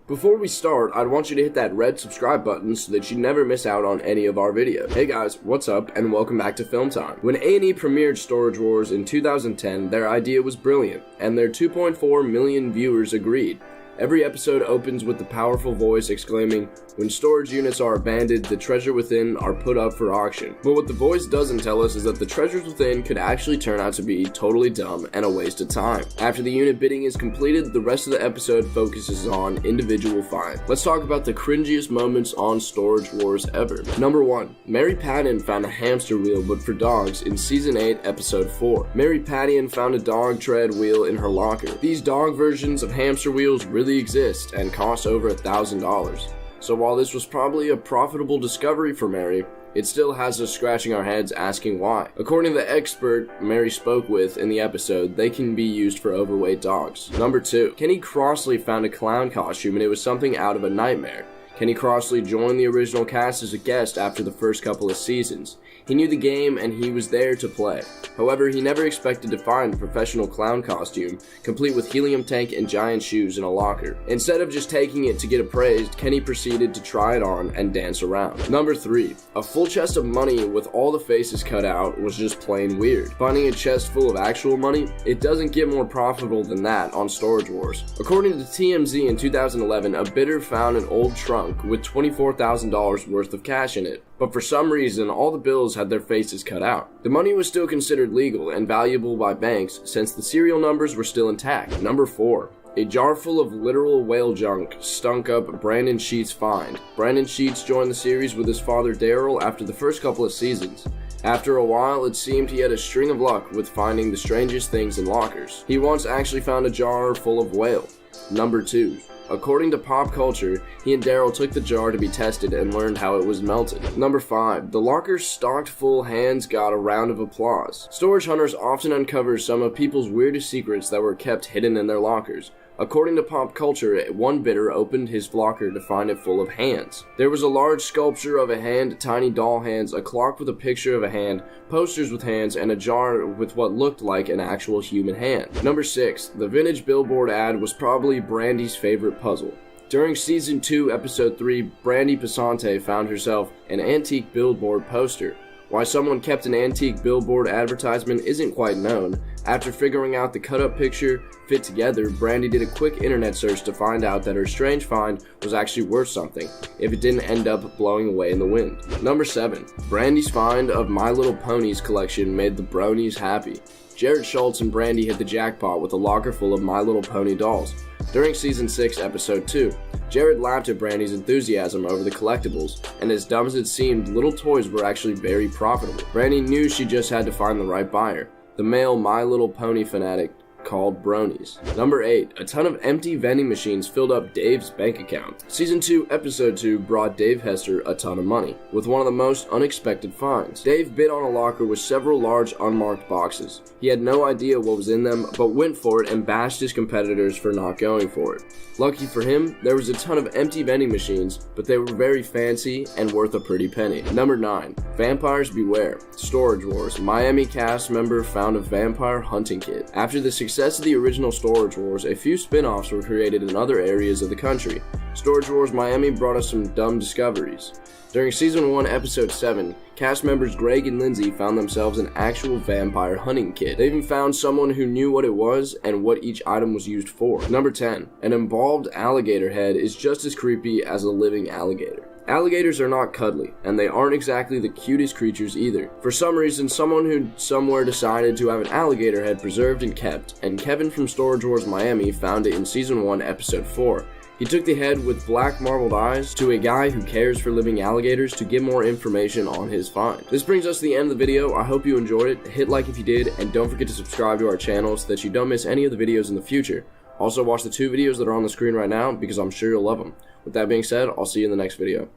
Before we start, I'd want you to hit that red subscribe button so that you never miss out on any of our videos. Hey guys, what's up, and welcome back to Film Time. When A&E premiered Storage Wars in 2010, their idea was brilliant, and their 2.4 million viewers agreed. Every episode opens with the powerful voice exclaiming, "When storage units are abandoned, the treasure within are put up for auction." But what the voice doesn't tell us is that the treasures within could actually turn out to be totally dumb and a waste of time. After the unit bidding is completed, the rest of the episode focuses on individual finds. Let's talk about the cringiest moments on Storage Wars ever. Number 1. Mary Patton found a hamster wheel but for dogs in Season 8, Episode 4. Mary Patton found a dog tread wheel in her locker. These dog versions of hamster wheels really exist and cost over $1,000. So while this was probably a profitable discovery for Mary, it still has us scratching our heads asking why. According to the expert Mary spoke with in the episode, they can be used for overweight dogs. Number 2. Kenny Crossley found a clown costume and it was something out of a nightmare. Kenny Crossley joined the original cast as a guest after the first couple of seasons. He knew the game and he was there to play. However, he never expected to find a professional clown costume, complete with helium tank and giant shoes in a locker. Instead of just taking it to get appraised, Kenny proceeded to try it on and dance around. Number 3. A full chest of money with all the faces cut out was just plain weird. Finding a chest full of actual money? It doesn't get more profitable than that on Storage Wars. According to TMZ in 2011, a bidder found an old trunk with $24,000 worth of cash in it. But for some reason, all the bills had their faces cut out. The money was still considered legal and valuable by banks since the serial numbers were still intact. Number 4. A jar full of literal whale junk stunk up Brandon Sheets' find. Brandon Sheets joined the series with his father Daryl after the first couple of seasons. After a while, it seemed he had a string of luck with finding the strangest things in lockers. He once actually found a jar full of whale. Number 2. According to pop culture, he and Daryl took the jar to be tested and learned how it was melted. Number 5. The lockers stocked full hands got a round of applause. Storage hunters often uncover some of people's weirdest secrets that were kept hidden in their lockers. According to pop culture, one bidder opened his locker to find it full of hands. There was a large sculpture of a hand, tiny doll hands, a clock with a picture of a hand, posters with hands, and a jar with what looked like an actual human hand. Number 6. The vintage billboard ad was probably Brandy's favorite puzzle. During Season 2, Episode 3, Brandy Passante found herself an antique billboard poster. Why someone kept an antique billboard advertisement isn't quite known. After figuring out the cut-up picture fit together, Brandy did a quick internet search to find out that her strange find was actually worth something, if it didn't end up blowing away in the wind. Number 7. Brandy's find of My Little Ponies collection made the bronies happy. Jared Schultz and Brandy hit the jackpot with a locker full of My Little Pony dolls. During Season 6, Episode 2, Jared laughed at Brandy's enthusiasm over the collectibles, and as dumb as it seemed, little toys were actually very profitable. Brandy knew she just had to find the right buyer, the male My Little Pony fanatic called bronies. Number 8. A ton of empty vending machines filled up Dave's bank account. Season 2, Episode 2 brought Dave Hester a ton of money, with one of the most unexpected finds. Dave bid on a locker with several large unmarked boxes. He had no idea what was in them, but went for it and bashed his competitors for not going for it. Lucky for him, there was a ton of empty vending machines, but they were very fancy and worth a pretty penny. Number 9. Vampires Beware. Storage Wars. Miami cast member found a vampire hunting kit. After the success of the original Storage Wars, a few spin-offs were created in other areas of the country. Storage Wars Miami brought us some dumb discoveries. During Season 1, Episode 7, cast members Greg and Lindsay found themselves an actual vampire hunting kit. They even found someone who knew what it was and what each item was used for. Number 10. An involved alligator head is just as creepy as a living alligator. Alligators are not cuddly, and they aren't exactly the cutest creatures either. For some reason, someone who somewhere decided to have an alligator head preserved and kept, and Kevin from Storage Wars Miami found it in Season 1, Episode 4. He took the head with black marbled eyes to a guy who cares for living alligators to get more information on his find. This brings us to the end of the video. I hope you enjoyed it. Hit like if you did, and don't forget to subscribe to our channel so that you don't miss any of the videos in the future. Also watch the 2 videos that are on the screen right now because I'm sure you'll love them. With that being said, I'll see you in the next video.